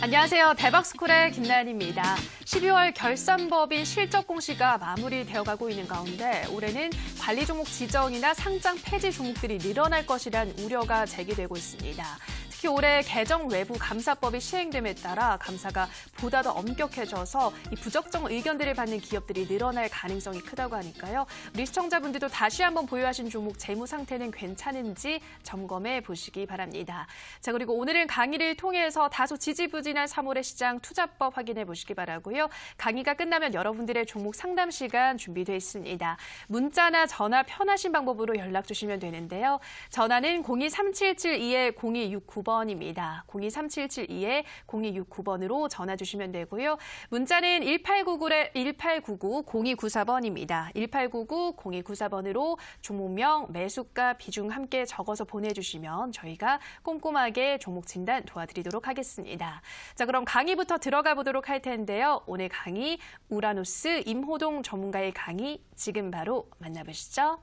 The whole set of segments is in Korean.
안녕하세요. 대박스쿨의 김나연입니다. 12월 결산법인 실적 공시가 마무리되어가고 있는 가운데 올해는 관리 종목 지정이나 상장 폐지 종목들이 늘어날 것이란 우려가 제기되고 있습니다. 특히 올해 개정 외부 감사법이 시행됨에 따라 감사가 보다 더 엄격해져서 이 부적정 의견들을 받는 기업들이 늘어날 가능성이 크다고 하니까요. 우리 시청자분들도 다시 한번 보유하신 종목 재무 상태는 괜찮은지 점검해 보시기 바랍니다. 자, 그리고 오늘은 강의를 통해서 다소 지지부진한 3월의 시장 투자법 확인해 보시기 바라고요. 강의가 끝나면 여러분들의 종목 상담 시간 준비되어 있습니다. 문자나 전화 편하신 방법으로 연락 주시면 되는데요. 전화는 023772-0269번 입니다. 023772-0269번으로 전화 주시면 되고요. 문자는 1899-0294번입니다. 1899-0294번으로 종목명, 매수가, 비중 함께 적어서 보내주시면 저희가 꼼꼼하게 종목 진단 도와드리도록 하겠습니다. 자, 그럼 강의부터 들어가 보도록 할 텐데요. 오늘 강의 우라노스 임호동 전문가의 강의 지금 바로 만나보시죠.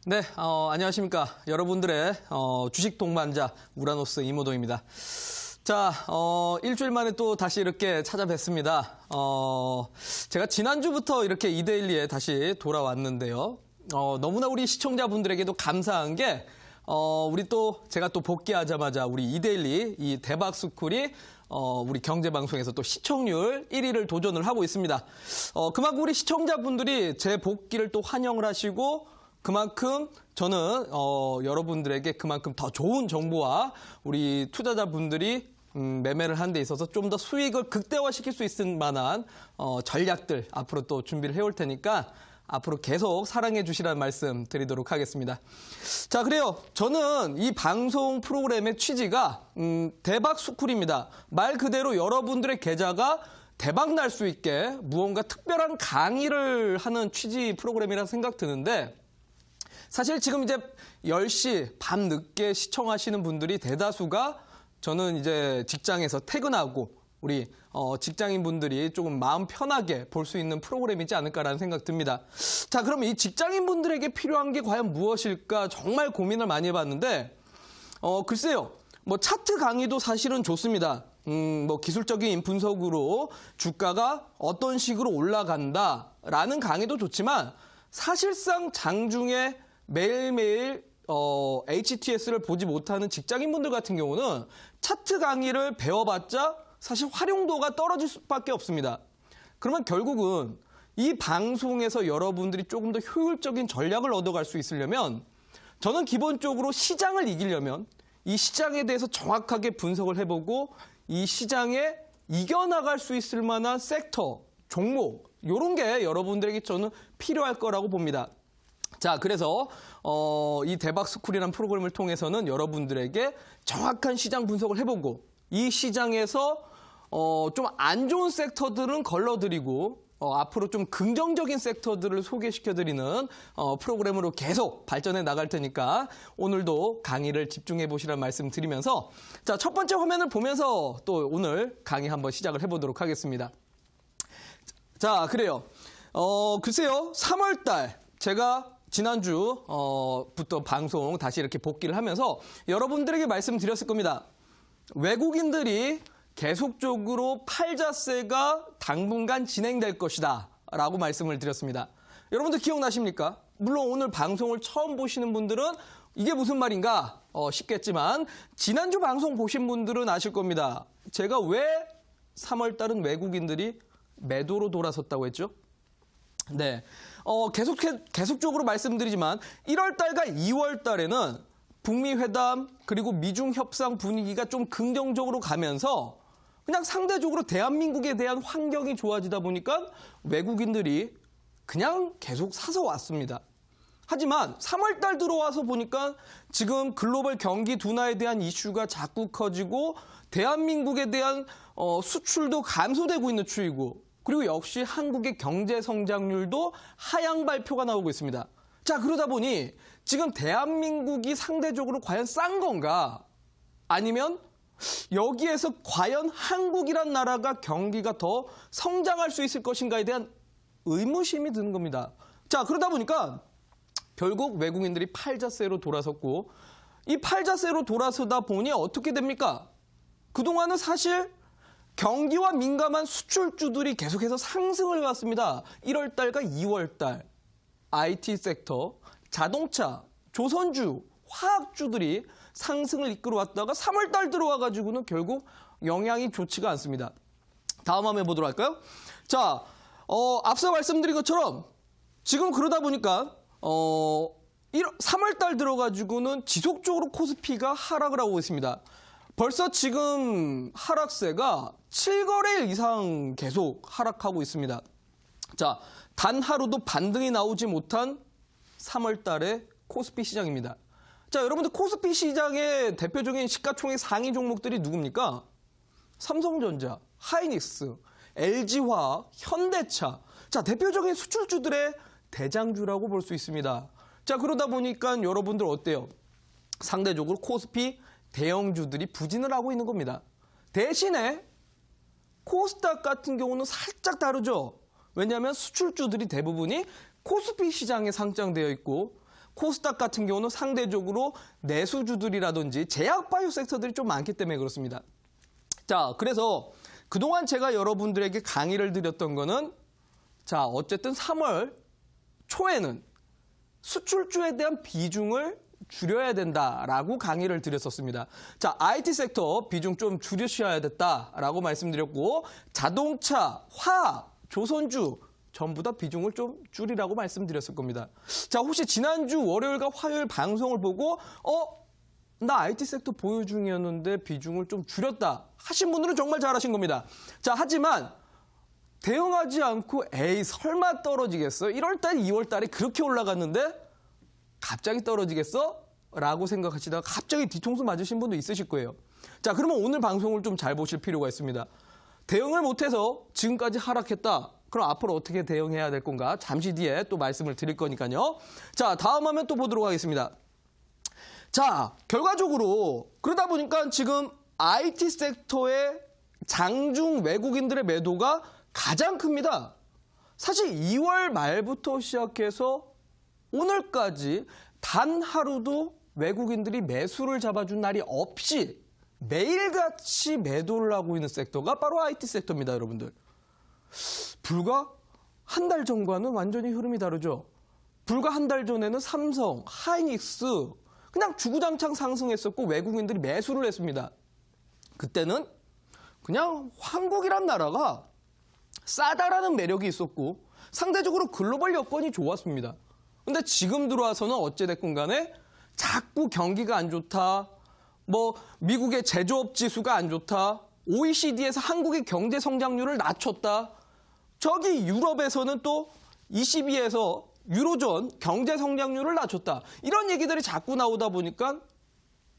네, 안녕하십니까. 여러분들의 주식 동반자 우라노스 임호동입니다. 자, 일주일 만에 또 다시 이렇게 찾아뵙습니다. 제가 지난주부터 이렇게 이데일리에 다시 돌아왔는데요. 너무나 우리 시청자분들에게도 감사한 게 제가 또 복귀하자마자 우리 이데일리 이 대박스쿨이 우리 경제방송에서 또 시청률 1위를 도전을 하고 있습니다. 그만큼 우리 시청자분들이 제 복귀를 또 환영을 하시고 그만큼 저는 여러분들에게 그만큼 더 좋은 정보와 우리 투자자분들이 매매를 하는 데 있어서 좀 더 수익을 극대화시킬 수 있을 만한 전략들 앞으로 또 준비를 해올 테니까 앞으로 계속 사랑해 주시라는 말씀 드리도록 하겠습니다. 자, 그래요. 저는 이 방송 프로그램의 취지가 대박스쿨입니다. 말 그대로 여러분들의 계좌가 대박 날 수 있게 무언가 특별한 강의를 하는 취지 프로그램이라는 생각 드는데 사실 지금 이제 10시 밤 늦게 시청하시는 분들이 대다수가 저는 이제 직장에서 퇴근하고 우리 직장인분들이 조금 마음 편하게 볼 수 있는 프로그램이지 않을까라는 생각 듭니다. 자, 그럼 이 직장인분들에게 필요한 게 과연 무엇일까 정말 고민을 많이 해봤는데 글쎄요. 뭐 차트 강의도 사실은 좋습니다. 뭐 기술적인 분석으로 주가가 어떤 식으로 올라간다라는 강의도 좋지만 사실상 장중에 매일매일 HTS를 보지 못하는 직장인분들 같은 경우는 차트 강의를 배워봤자 사실 활용도가 떨어질 수밖에 없습니다. 그러면 결국은 이 방송에서 여러분들이 조금 더 효율적인 전략을 얻어갈 수 있으려면 저는 기본적으로 시장을 이기려면 이 시장에 대해서 정확하게 분석을 해보고 이 시장에 이겨나갈 수 있을 만한 섹터, 종목 이런 게 여러분들에게 저는 필요할 거라고 봅니다. 자, 그래서 이 대박스쿨이라는 프로그램을 통해서는 여러분들에게 정확한 시장 분석을 해보고 이 시장에서 좀 안 좋은 섹터들은 걸러드리고 앞으로 좀 긍정적인 섹터들을 소개시켜드리는 프로그램으로 계속 발전해 나갈 테니까 오늘도 강의를 집중해 보시라는 말씀 드리면서 자, 첫 번째 화면을 보면서 또 오늘 강의 한번 시작을 해보도록 하겠습니다. 자, 그래요. 글쎄요. 3월 달 제가 지난주부터 방송 다시 이렇게 복귀를 하면서 여러분들에게 말씀드렸을 겁니다. 외국인들이 계속적으로 팔자세가 당분간 진행될 것이다 라고 말씀을 드렸습니다. 여러분들 기억나십니까? 물론 오늘 방송을 처음 보시는 분들은 이게 무슨 말인가 싶겠지만 지난주 방송 보신 분들은 아실 겁니다. 제가 왜 3월 달은 외국인들이 매도로 돌아섰다고 했죠? 네, 계속적으로 말씀드리지만 1월 달과 2월 달에는 북미 회담 그리고 미중 협상 분위기가 좀 긍정적으로 가면서 그냥 상대적으로 대한민국에 대한 환경이 좋아지다 보니까 외국인들이 그냥 계속 사서 왔습니다. 하지만 3월 달 들어와서 보니까 지금 글로벌 경기 둔화에 대한 이슈가 자꾸 커지고 대한민국에 대한 수출도 감소되고 있는 추이고 그리고 역시 한국의 경제 성장률도 하향 발표가 나오고 있습니다. 자, 그러다 보니 지금 대한민국이 상대적으로 과연 싼 건가? 아니면 여기에서 과연 한국이란 나라가 경기가 더 성장할 수 있을 것인가에 대한 의무심이 드는 겁니다. 자, 그러다 보니까 결국 외국인들이 팔자세로 돌아섰고 이 팔자세로 돌아서다 보니 어떻게 됩니까? 그동안은 사실 경기와 민감한 수출주들이 계속해서 상승을 해왔습니다. 1월 달과 2월 달 IT 섹터, 자동차, 조선주, 화학주들이 상승을 이끌어왔다가 3월 달 들어와가지고는 결국 영향이 좋지가 않습니다. 다음 화면 보도록 할까요? 자, 앞서 말씀드린 것처럼 지금 그러다 보니까 3월 달 들어가지고는 지속적으로 코스피가 하락을 하고 있습니다. 벌써 지금 하락세가 7거래일 이상 계속 하락하고 있습니다. 자, 단 하루도 반등이 나오지 못한 3월 달의 코스피 시장입니다. 자, 여러분들 코스피 시장의 대표적인 시가총액 상위 종목들이 누굽니까? 삼성전자, 하이닉스, LG화학, 현대차. 자, 대표적인 수출주들의 대장주라고 볼 수 있습니다. 자, 그러다 보니까 여러분들 어때요? 상대적으로 코스피 대형주들이 부진을 하고 있는 겁니다. 대신에 코스닥 같은 경우는 살짝 다르죠. 왜냐하면 수출주들이 대부분이 코스피 시장에 상장되어 있고 코스닥 같은 경우는 상대적으로 내수주들이라든지 제약바이오 섹터들이 좀 많기 때문에 그렇습니다. 자, 그래서 그동안 제가 여러분들에게 강의를 드렸던 거는 자, 어쨌든 3월 초에는 수출주에 대한 비중을 줄여야 된다라고 강의를 드렸었습니다. 자, IT 섹터 비중 좀 줄이셔야 됐다라고 말씀드렸고 자동차, 화학, 조선주 전부 다 비중을 좀 줄이라고 말씀드렸을 겁니다. 자, 혹시 지난주 월요일과 화요일 방송을 보고 나 IT 섹터 보유 중이었는데 비중을 좀 줄였다 하신 분들은 정말 잘하신 겁니다. 자, 하지만 대응하지 않고 에이 설마 떨어지겠어? 1월달, 2월달에 그렇게 올라갔는데 갑자기 떨어지겠어? 라고 생각하시다가 갑자기 뒤통수 맞으신 분도 있으실 거예요. 자, 그러면 오늘 방송을 좀 잘 보실 필요가 있습니다. 대응을 못해서 지금까지 하락했다. 그럼 앞으로 어떻게 대응해야 될 건가? 잠시 뒤에 또 말씀을 드릴 거니까요. 자, 다음 화면 또 보도록 하겠습니다. 자, 결과적으로 그러다 보니까 지금 IT 섹터의 장중 외국인들의 매도가 가장 큽니다. 사실 2월 말부터 시작해서 오늘까지 단 하루도 외국인들이 매수를 잡아준 날이 없이 매일같이 매도를 하고 있는 섹터가 바로 IT 섹터입니다, 여러분들. 불과 한 달 전과는 완전히 흐름이 다르죠. 불과 한 달 전에는 삼성, 하이닉스 그냥 주구장창 상승했었고 외국인들이 매수를 했습니다. 그때는 그냥 한국이란 나라가 싸다라는 매력이 있었고 상대적으로 글로벌 여건이 좋았습니다. 근데 지금 들어와서는 어찌됐건 간에 자꾸 경기가 안 좋다, 미국의 제조업 지수가 안 좋다, OECD에서 한국의 경제 성장률을 낮췄다, 저기 유럽에서는 또 22에서 유로존 경제 성장률을 낮췄다. 이런 얘기들이 자꾸 나오다 보니까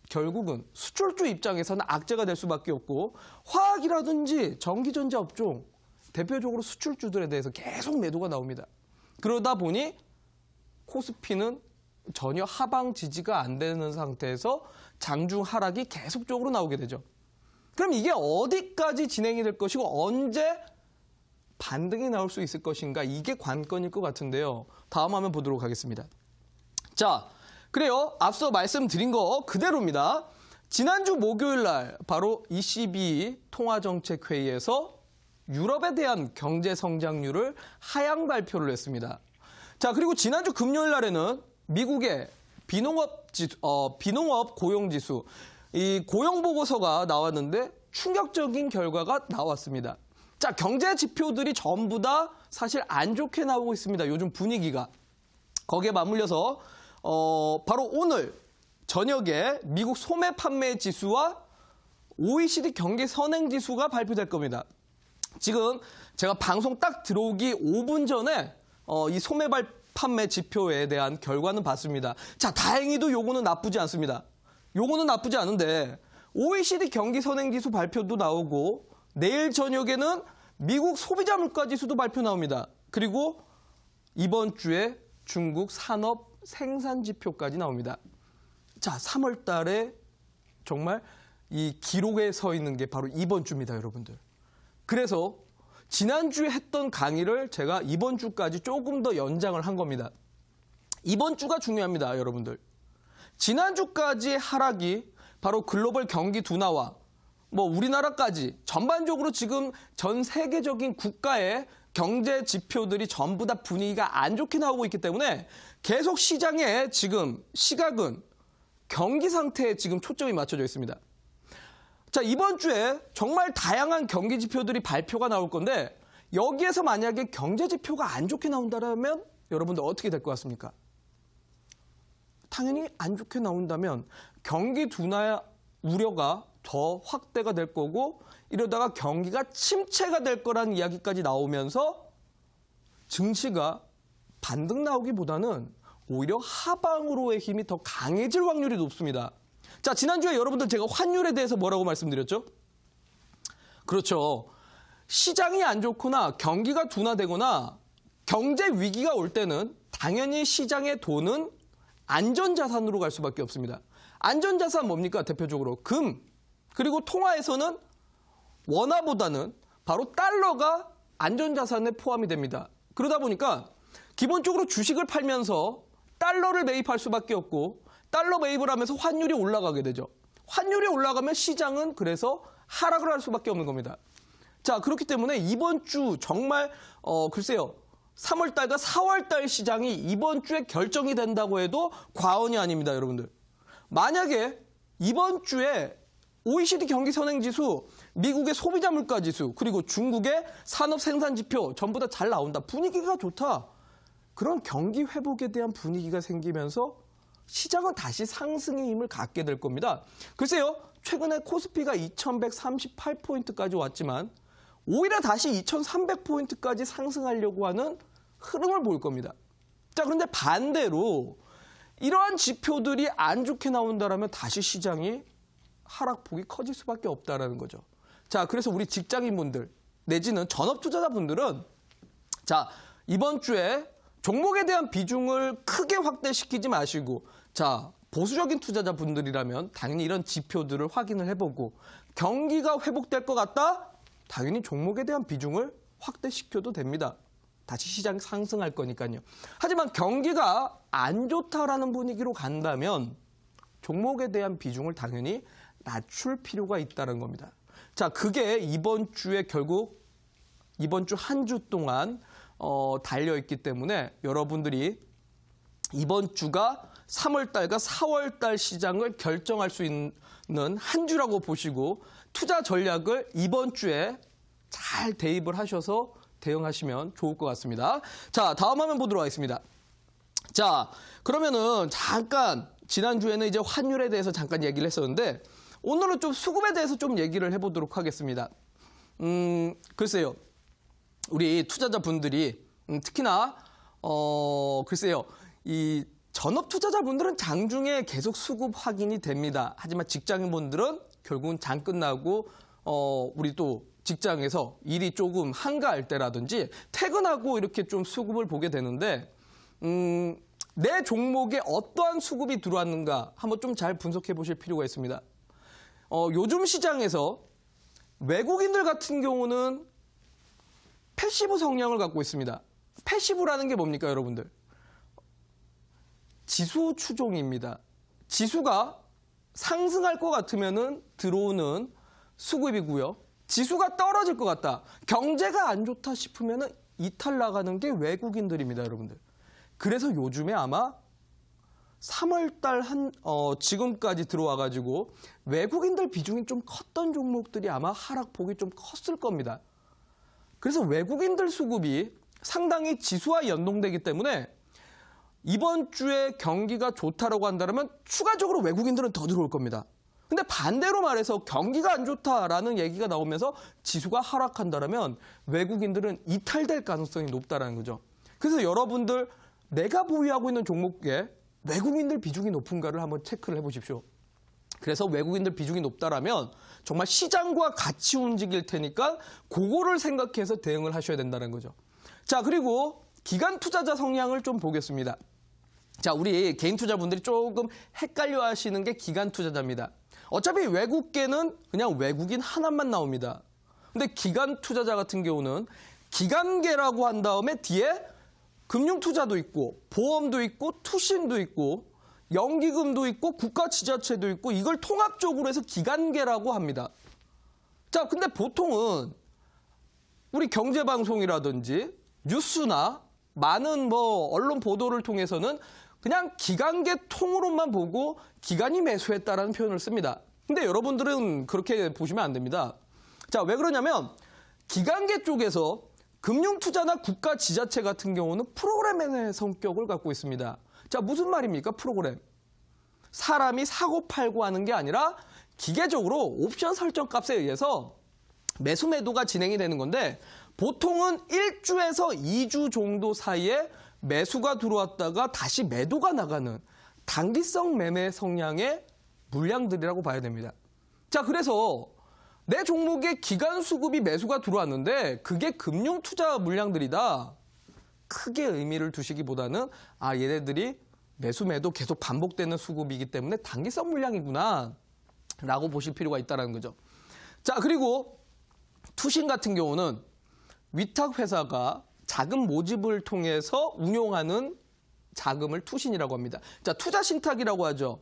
결국은 수출주 입장에서는 악재가 될 수밖에 없고 화학이라든지 전기전자 업종, 대표적으로 수출주들에 대해서 계속 매도가 나옵니다. 그러다 보니 코스피는 전혀 하방 지지가 안 되는 상태에서 장중 하락이 계속적으로 나오게 되죠. 그럼 이게 어디까지 진행이 될 것이고 언제 반등이 나올 수 있을 것인가, 이게 관건일 것 같은데요. 다음 화면 보도록 하겠습니다. 자, 그래요. 앞서 말씀드린 거 그대로입니다. 지난주 목요일 날 바로 ECB 통화정책회의에서 유럽에 대한 경제 성장률을 하향 발표를 했습니다. 자, 그리고 지난주 금요일 날에는 미국의 비농업 고용지수, 이 고용 보고서가 나왔는데 충격적인 결과가 나왔습니다. 자, 경제 지표들이 전부 다 사실 안 좋게 나오고 있습니다. 요즘 분위기가. 거기에 맞물려서 바로 오늘 저녁에 미국 소매 판매 지수와 OECD 경기 선행 지수가 발표될 겁니다. 지금 제가 방송 딱 들어오기 5분 전에 이 소매 판매 지표에 대한 결과는 봤습니다. 자, 다행히도 요거는 나쁘지 않습니다. 요거는 나쁘지 않은데 OECD 경기 선행 지수 발표도 나오고 내일 저녁에는 미국 소비자 물가 지수도 발표 나옵니다. 그리고 이번 주에 중국 산업 생산 지표까지 나옵니다. 자, 3월 달에 정말 이 기록에 서 있는 게 바로 이번 주입니다, 여러분들. 그래서 지난주에 했던 강의를 제가 이번 주까지 조금 더 연장을 한 겁니다. 이번 주가 중요합니다, 여러분들. 지난주까지 하락이 바로 글로벌 경기 둔화와 우리나라까지 전반적으로 지금 전 세계적인 국가의 경제 지표들이 전부 다 분위기가 안 좋게 나오고 있기 때문에 계속 시장의 지금 시각은 경기 상태에 지금 초점이 맞춰져 있습니다. 자, 이번 주에 정말 다양한 경기 지표들이 발표가 나올 건데 여기에서 만약에 경제 지표가 안 좋게 나온다면 여러분들 어떻게 될 것 같습니까? 당연히 안 좋게 나온다면 경기 둔화 우려가 더 확대가 될 거고 이러다가 경기가 침체가 될 거라는 이야기까지 나오면서 증시가 반등 나오기보다는 오히려 하방으로의 힘이 더 강해질 확률이 높습니다. 자, 지난주에 여러분들 제가 환율에 대해서 뭐라고 말씀드렸죠? 그렇죠. 시장이 안 좋거나 경기가 둔화되거나 경제 위기가 올 때는 당연히 시장의 돈은 안전자산으로 갈 수밖에 없습니다. 안전자산 뭡니까? 대표적으로 금, 그리고 통화에서는 원화보다는 바로 달러가 안전자산에 포함이 됩니다. 그러다 보니까 기본적으로 주식을 팔면서 달러를 매입할 수밖에 없고 달러 매입을 하면서 환율이 올라가게 되죠. 환율이 올라가면 시장은 그래서 하락을 할 수밖에 없는 겁니다. 자, 그렇기 때문에 이번 주 정말 글쎄요. 3월 달과 4월 달 시장이 이번 주에 결정이 된다고 해도 과언이 아닙니다, 여러분들. 만약에 이번 주에 OECD 경기 선행지수, 미국의 소비자 물가지수, 그리고 중국의 산업 생산 지표 전부 다 잘 나온다. 분위기가 좋다. 그런 경기 회복에 대한 분위기가 생기면서 시장은 다시 상승의 힘을 갖게 될 겁니다. 글쎄요. 최근에 코스피가 2138포인트까지 왔지만 오히려 다시 2300포인트까지 상승하려고 하는 흐름을 보일 겁니다. 자, 그런데 반대로 이러한 지표들이 안 좋게 나온다면 다시 시장이 하락폭이 커질 수밖에 없다는 거죠. 자, 그래서 우리 직장인분들 내지는 전업투자자분들은 자, 이번 주에 종목에 대한 비중을 크게 확대시키지 마시고 자, 보수적인 투자자분들이라면 당연히 이런 지표들을 확인을 해보고 경기가 회복될 것 같다? 당연히 종목에 대한 비중을 확대시켜도 됩니다. 다시 시장이 상승할 거니까요. 하지만 경기가 안 좋다라는 분위기로 간다면 종목에 대한 비중을 당연히 낮출 필요가 있다는 겁니다. 자, 그게 이번 주에 결국 이번 주 한 주 동안 달려있기 때문에 여러분들이 이번 주가 3월 달과 4월 달 시장을 결정할 수 있는 한 주라고 보시고 투자 전략을 이번 주에 잘 대입을 하셔서 대응하시면 좋을 것 같습니다. 자, 다음 화면 보도록 하겠습니다. 자, 그러면은 잠깐 지난주에는 이제 환율에 대해서 잠깐 얘기를 했었는데 오늘은 좀 수급에 대해서 좀 얘기를 해보도록 하겠습니다. 글쎄요. 우리 투자자분들이 특히나 글쎄요. 이 전업 투자자분들은 장중에 계속 수급 확인이 됩니다. 하지만 직장인분들은 결국은 장 끝나고 우리 또 직장에서 일이 조금 한가할 때라든지 퇴근하고 이렇게 좀 수급을 보게 되는데 내 종목에 어떠한 수급이 들어왔는가 한번 좀 잘 분석해 보실 필요가 있습니다. 요즘 시장에서 외국인들 같은 경우는 패시브 성향을 갖고 있습니다. 패시브라는 게 뭡니까, 여러분들? 지수 추종입니다. 지수가 상승할 것 같으면은 들어오는 수급이고요. 지수가 떨어질 것 같다. 경제가 안 좋다 싶으면은 이탈 나가는 게 외국인들입니다, 여러분들. 그래서 요즘에 아마 3월 달 지금까지 들어와가지고 외국인들 비중이 좀 컸던 종목들이 아마 하락폭이 좀 컸을 겁니다. 그래서 외국인들 수급이 상당히 지수와 연동되기 때문에 이번 주에 경기가 좋다라고 한다면 추가적으로 외국인들은 더 들어올 겁니다. 근데 반대로 말해서 경기가 안 좋다라는 얘기가 나오면서 지수가 하락한다면 외국인들은 이탈될 가능성이 높다라는 거죠. 그래서 여러분들 내가 보유하고 있는 종목에 외국인들 비중이 높은가를 한번 체크를 해보십시오. 그래서 외국인들 비중이 높다라면 정말 시장과 같이 움직일 테니까 그거를 생각해서 대응을 하셔야 된다는 거죠. 자, 그리고 기관 투자자 성향을 좀 보겠습니다. 자, 우리 개인 투자분들이 조금 헷갈려 하시는 게 기관 투자자입니다. 어차피 외국계는 그냥 외국인 하나만 나옵니다. 근데 기관 투자자 같은 경우는 기관계라고 한 다음에 뒤에 금융투자도 있고 보험도 있고 투신도 있고 연기금도 있고 국가지자체도 있고 이걸 통합적으로 해서 기관계라고 합니다. 자, 근데 보통은 우리 경제방송이라든지 뉴스나 많은 언론 보도를 통해서는 그냥 기관계 통으로만 보고 기관이 매수했다라는 표현을 씁니다. 근데 여러분들은 그렇게 보시면 안 됩니다. 자, 왜 그러냐면 기관계 쪽에서 금융투자나 국가지자체 같은 경우는 프로그램의 성격을 갖고 있습니다. 자, 무슨 말입니까? 프로그램. 사람이 사고 팔고 하는 게 아니라 기계적으로 옵션 설정 값에 의해서 매수 매도가 진행이 되는 건데 보통은 1주에서 2주 정도 사이에 매수가 들어왔다가 다시 매도가 나가는 단기성 매매 성향의 물량들이라고 봐야 됩니다. 자, 그래서 내 종목에 기관 수급이 매수가 들어왔는데 그게 금융 투자 물량들이다. 크게 의미를 두시기보다는 얘네들이 매수 매도 계속 반복되는 수급이기 때문에 단기성 물량이구나 라고 보실 필요가 있다는 거죠. 자, 그리고 투신 같은 경우는 위탁 회사가 자금 모집을 통해서 운용하는 자금을 투신이라고 합니다. 자, 투자 신탁이라고 하죠.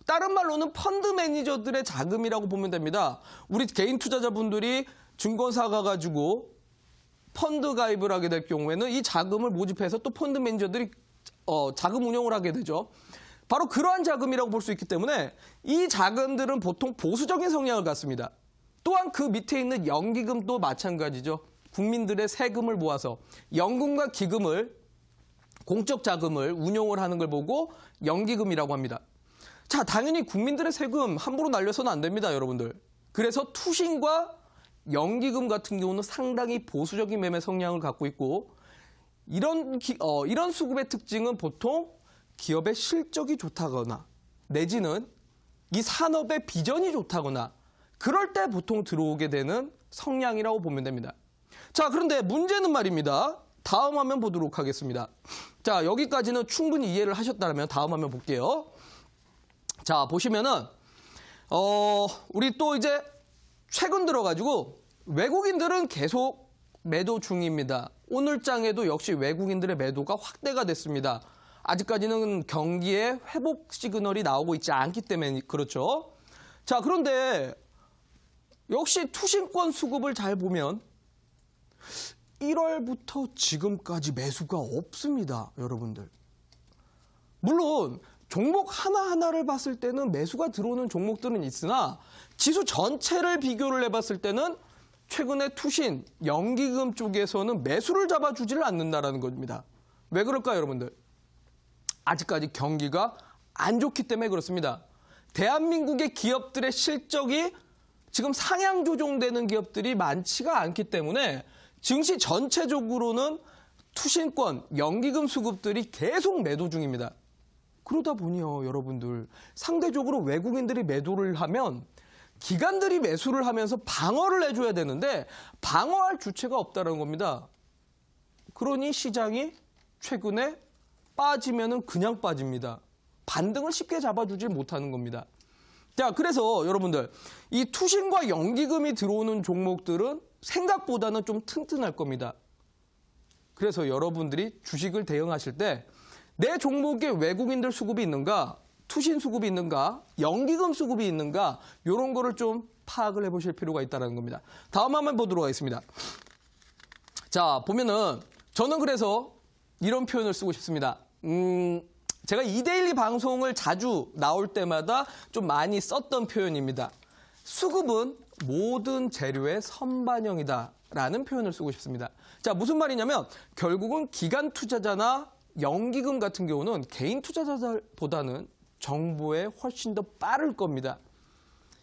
다른 말로는 펀드 매니저들의 자금이라고 보면 됩니다. 우리 개인 투자자분들이 증권사 가가지고 펀드 가입을 하게 될 경우에는 이 자금을 모집해서 또 펀드 매니저들이 자금 운용을 하게 되죠. 바로 그러한 자금이라고 볼 수 있기 때문에 이 자금들은 보통 보수적인 성향을 갖습니다. 또한 그 밑에 있는 연기금도 마찬가지죠. 국민들의 세금을 모아서 연금과 기금을 공적 자금을 운용을 하는 걸 보고 연기금이라고 합니다. 자, 당연히 국민들의 세금 함부로 날려서는 안 됩니다, 여러분들. 그래서 투신과 연기금 같은 경우는 상당히 보수적인 매매 성향을 갖고 있고 이런 수급의 특징은 보통 기업의 실적이 좋다거나 내지는 이 산업의 비전이 좋다거나 그럴 때 보통 들어오게 되는 성향이라고 보면 됩니다. 자, 그런데 문제는 말입니다. 다음 화면 보도록 하겠습니다. 자, 여기까지는 충분히 이해를 하셨다면 다음 화면 볼게요. 자, 보시면은 우리 또 이제 최근 들어가지고 외국인들은 계속 매도 중입니다. 오늘 장에도 역시 외국인들의 매도가 확대가 됐습니다. 아직까지는 경기에 회복 시그널이 나오고 있지 않기 때문에 그렇죠. 자, 그런데 역시 투신권 수급을 잘 보면 1월부터 지금까지 매수가 없습니다, 여러분들. 물론 종목 하나하나를 봤을 때는 매수가 들어오는 종목들은 있으나 지수 전체를 비교를 해봤을 때는 최근에 투신, 연기금 쪽에서는 매수를 잡아주지를 않는다는 겁니다. 왜 그럴까요, 여러분들? 아직까지 경기가 안 좋기 때문에 그렇습니다. 대한민국의 기업들의 실적이 지금 상향 조정되는 기업들이 많지가 않기 때문에 증시 전체적으로는 투신권, 연기금 수급들이 계속 매도 중입니다. 그러다 보니요, 여러분들, 상대적으로 외국인들이 매도를 하면 기관들이 매수를 하면서 방어를 해줘야 되는데 방어할 주체가 없다는 겁니다. 그러니 시장이 최근에 빠지면은 그냥 빠집니다. 반등을 쉽게 잡아주질 못하는 겁니다. 자, 그래서 여러분들 이 투신과 연기금이 들어오는 종목들은 생각보다는 좀 튼튼할 겁니다. 그래서 여러분들이 주식을 대응하실 때 내 종목에 외국인들 수급이 있는가, 투신 수급이 있는가, 연기금 수급이 있는가 이런 거를 좀 파악을 해보실 필요가 있다는 겁니다. 다음 화면 보도록 하겠습니다. 자, 보면은 저는 그래서 이런 표현을 쓰고 싶습니다. 제가 이데일리 방송을 자주 나올 때마다 좀 많이 썼던 표현입니다. 수급은 모든 재료의 선반영이다 라는 표현을 쓰고 싶습니다. 자, 무슨 말이냐면 결국은 기관 투자자나 연기금 같은 경우는 개인 투자자보다는 정보에 훨씬 더 빠를 겁니다.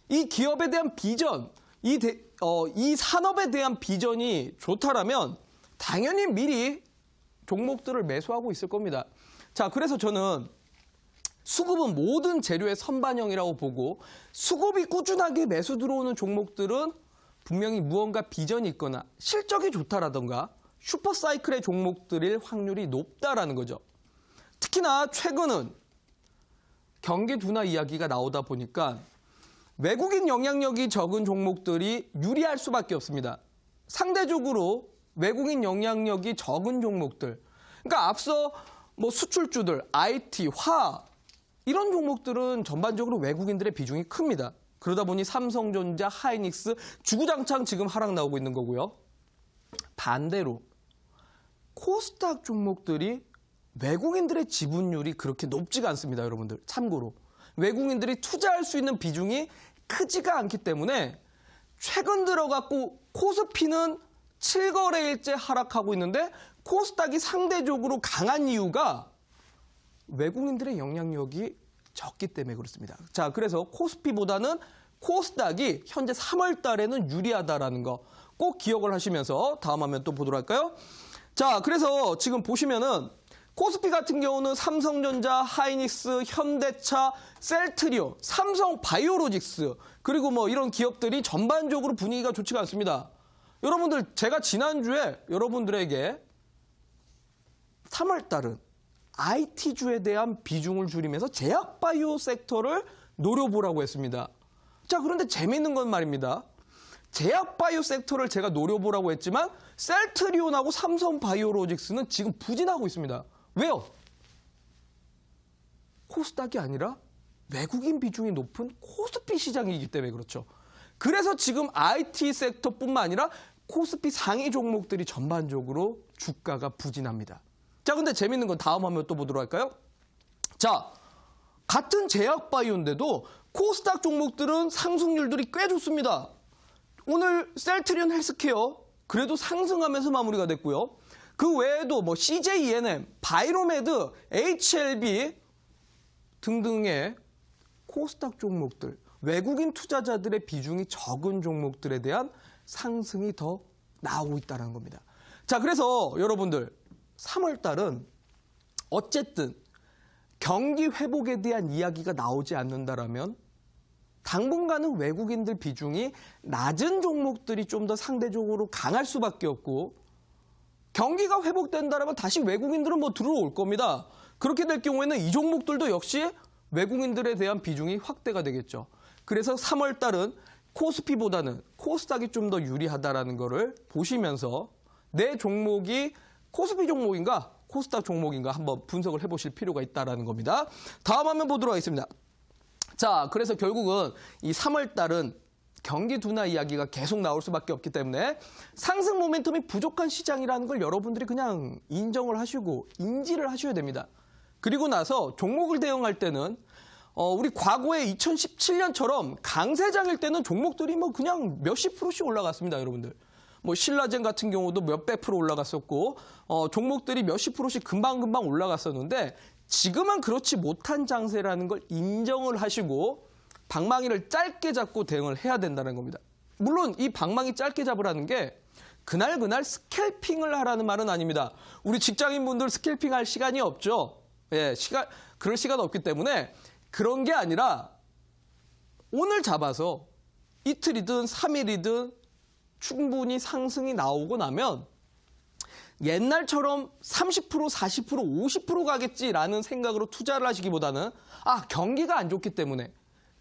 이 기업에 대한 비전, 이 산업에 대한 비전이 좋다라면 당연히 미리 종목들을 매수하고 있을 겁니다. 자, 그래서 저는 수급은 모든 재료의 선반영이라고 보고 수급이 꾸준하게 매수 들어오는 종목들은 분명히 무언가 비전이 있거나 실적이 좋다라던가 슈퍼사이클의 종목들일 확률이 높다라는 거죠. 특히나 최근은 경기 둔화 이야기가 나오다 보니까 외국인 영향력이 적은 종목들이 유리할 수밖에 없습니다. 상대적으로 외국인 영향력이 적은 종목들, 그러니까 앞서 뭐 수출주들, IT, 화학 이런 종목들은 전반적으로 외국인들의 비중이 큽니다. 그러다 보니 삼성전자, 하이닉스, 주구장창 지금 하락 나오고 있는 거고요. 반대로 코스닥 종목들이 외국인들의 지분율이 그렇게 높지가 않습니다, 여러분들. 참고로 외국인들이 투자할 수 있는 비중이 크지가 않기 때문에 최근 들어갖고 코스피는 7거래일째 하락하고 있는데 코스닥이 상대적으로 강한 이유가 외국인들의 영향력이 적기 때문에 그렇습니다. 자, 그래서 코스피보다는 코스닥이 현재 3월 달에는 유리하다라는 거 꼭 기억을 하시면서 다음 화면 또 보도록 할까요? 자, 그래서 지금 보시면은 코스피 같은 경우는 삼성전자, 하이닉스, 현대차, 셀트리온, 삼성바이오로직스 그리고 뭐 이런 기업들이 전반적으로 분위기가 좋지가 않습니다. 여러분들 제가 지난주에 여러분들에게 3월 달은 IT주에 대한 비중을 줄이면서 제약바이오 섹터를 노려보라고 했습니다. 자, 그런데 재미있는 건 말입니다. 제약바이오 섹터를 제가 노려보라고 했지만 셀트리온하고 삼성바이오로직스는 지금 부진하고 있습니다. 왜요? 코스닥이 아니라 외국인 비중이 높은 코스피 시장이기 때문에 그렇죠. 그래서 지금 IT 섹터뿐만 아니라 코스피 상위 종목들이 전반적으로 주가가 부진합니다. 자, 근데 재밌는 건 다음 화면 또 보도록 할까요? 자, 같은 제약바이오인데도 코스닥 종목들은 상승률들이 꽤 좋습니다. 오늘 셀트리온 헬스케어 그래도 상승하면서 마무리가 됐고요. 그 외에도 뭐 CJENM, 바이로메드, HLB 등등의 코스닥 종목들, 외국인 투자자들의 비중이 적은 종목들에 대한 상승이 더 나오고 있다는 겁니다. 자, 그래서 여러분들 3월 달은 어쨌든 경기 회복에 대한 이야기가 나오지 않는다라면 당분간은 외국인들 비중이 낮은 종목들이 좀 더 상대적으로 강할 수밖에 없고 경기가 회복된다면 다시 외국인들은 뭐 들어올 겁니다. 그렇게 될 경우에는 이 종목들도 역시 외국인들에 대한 비중이 확대가 되겠죠. 그래서 3월 달은 코스피보다는 코스닥이 좀 더 유리하다라는 거를 보시면서 내 종목이 코스피 종목인가 코스닥 종목인가 한번 분석을 해보실 필요가 있다는 겁니다. 다음 화면 보도록 하겠습니다. 자, 그래서 결국은 이 3월 달은 경기 둔화 이야기가 계속 나올 수밖에 없기 때문에 상승 모멘텀이 부족한 시장이라는 걸 여러분들이 그냥 인정을 하시고 인지를 하셔야 됩니다. 그리고 나서 종목을 대응할 때는 우리 과거에 2017년처럼 강세장일 때는 종목들이 뭐 그냥 몇십 프로씩 올라갔습니다, 여러분들. 뭐 신라젠 같은 경우도 몇백 프로 올라갔었고 종목들이 몇십 프로씩 금방금방 올라갔었는데 지금은 그렇지 못한 장세라는 걸 인정을 하시고 방망이를 짧게 잡고 대응을 해야 된다는 겁니다. 물론 이 방망이 짧게 잡으라는 게 그날 스캘핑을 하라는 말은 아닙니다. 우리 직장인분들 스캘핑 할 시간이 없죠. 예, 그럴 시간 없기 때문에 그런 게 아니라 오늘 잡아서 이틀이든 3일이든 충분히 상승이 나오고 나면 옛날처럼 30%, 40%, 50% 가겠지라는 생각으로 투자를 하시기보다는 경기가 안 좋기 때문에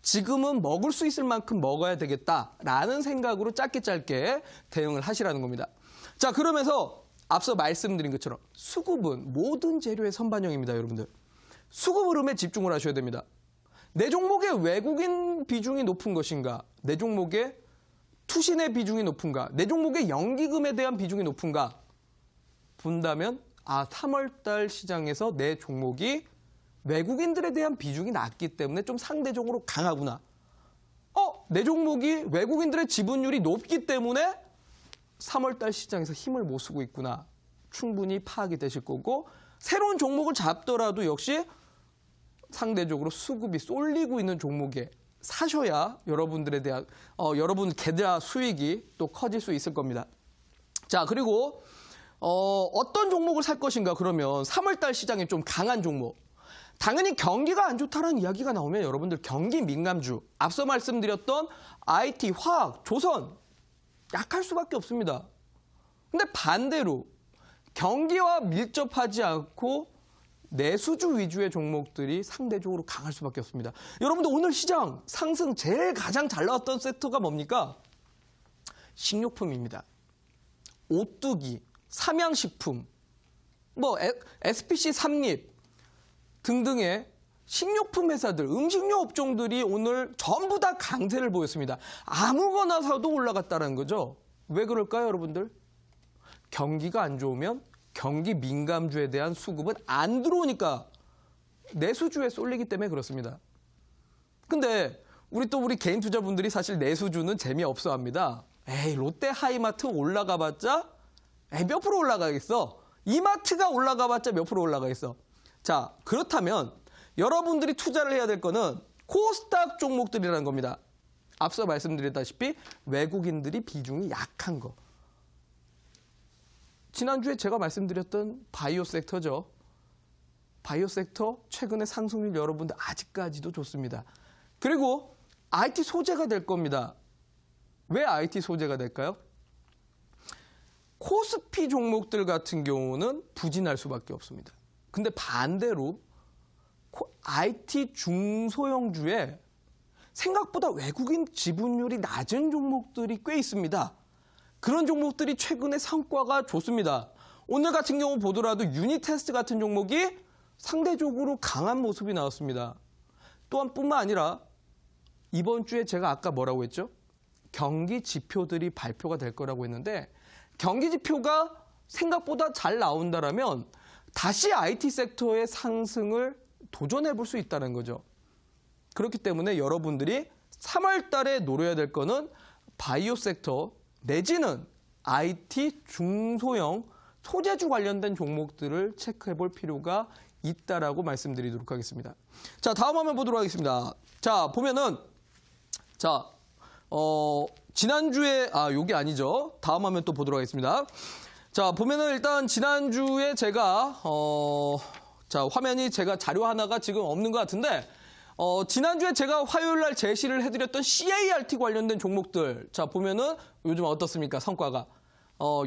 지금은 먹을 수 있을 만큼 먹어야 되겠다라는 생각으로 짧게 대응을 하시라는 겁니다. 자, 그러면서 앞서 말씀드린 것처럼 수급은 모든 재료의 선반영입니다, 여러분들. 수급 흐름에 집중을 하셔야 됩니다. 내 종목의 외국인 비중이 높은 것인가? 내 종목의 투신의 비중이 높은가? 내 종목의 연기금에 대한 비중이 높은가? 본다면 3월 달 시장에서 내 종목이 외국인들에 대한 비중이 낮기 때문에 좀 상대적으로 강하구나. 내 종목이 외국인들의 지분율이 높기 때문에 3월 달 시장에서 힘을 못 쓰고 있구나. 충분히 파악이 되실 거고 새로운 종목을 잡더라도 역시 상대적으로 수급이 쏠리고 있는 종목에 사셔야 여러분들에 대한 여러분 계좌 수익이 또 커질 수 있을 겁니다. 자, 그리고 어떤 종목을 살 것인가 그러면 3월 달 시장에 좀 강한 종목. 당연히 경기가 안 좋다는 이야기가 나오면 여러분들 경기 민감주, 앞서 말씀드렸던 IT, 화학, 조선 약할 수밖에 없습니다. 근데 반대로 경기와 밀접하지 않고 내수주 위주의 종목들이 상대적으로 강할 수밖에 없습니다. 여러분들 오늘 시장 상승 제일 가장 잘 나왔던 섹터가 뭡니까? 식료품입니다. 오뚜기, 삼양식품, SPC 삼립 등등의 식료품 회사들, 음식료 업종들이 오늘 전부 다 강세를 보였습니다. 아무거나 사도 올라갔다는 거죠. 왜 그럴까요, 여러분들? 경기가 안 좋으면 경기 민감주에 대한 수급은 안 들어오니까 내수주에 쏠리기 때문에 그렇습니다. 근데 우리 개인 투자분들이 사실 내수주는 재미없어 합니다. 에이, 롯데 하이마트 올라가봤자 몇 프로 올라가겠어? 이마트가 올라가봤자 몇 프로 올라가겠어? 자, 그렇다면 여러분들이 투자를 해야 될 거는 코스닥 종목들이라는 겁니다. 앞서 말씀드렸다시피 외국인들이 비중이 약한 거. 지난주에 제가 말씀드렸던 바이오 섹터죠. 바이오 섹터 최근에 상승률 여러분들 아직까지도 좋습니다. 그리고 IT 소재가 될 겁니다. 왜 IT 소재가 될까요? 코스피 종목들 같은 경우는 부진할 수밖에 없습니다. 근데 반대로 IT 중소형주에 생각보다 외국인 지분율이 낮은 종목들이 꽤 있습니다. 그런 종목들이 최근에 성과가 좋습니다. 오늘 같은 경우 보더라도 유니테스트 같은 종목이 상대적으로 강한 모습이 나왔습니다. 또한 뿐만 아니라 이번 주에 제가 아까 뭐라고 했죠? 경기 지표들이 발표가 될 거라고 했는데 경기 지표가 생각보다 잘 나온다라면 다시 IT 섹터의 상승을 도전해 볼 수 있다는 거죠. 그렇기 때문에 여러분들이 3월 달에 노려야 될 거는 바이오 섹터 내지는 IT 중소형 소재주 관련된 종목들을 체크해 볼 필요가 있다라고 말씀드리도록 하겠습니다. 자, 다음 화면 보도록 하겠습니다. 자, 보면은 지난주에 요게 아니죠. 다음 화면 또 보도록 하겠습니다. 자, 보면은 일단 지난주에 제가 화면이 제가 자료 하나가 지금 없는 것 같은데 지난주에 제가 화요일 날 제시를 해드렸던 CART 관련된 종목들. 자, 보면은 요즘 어떻습니까? 성과가.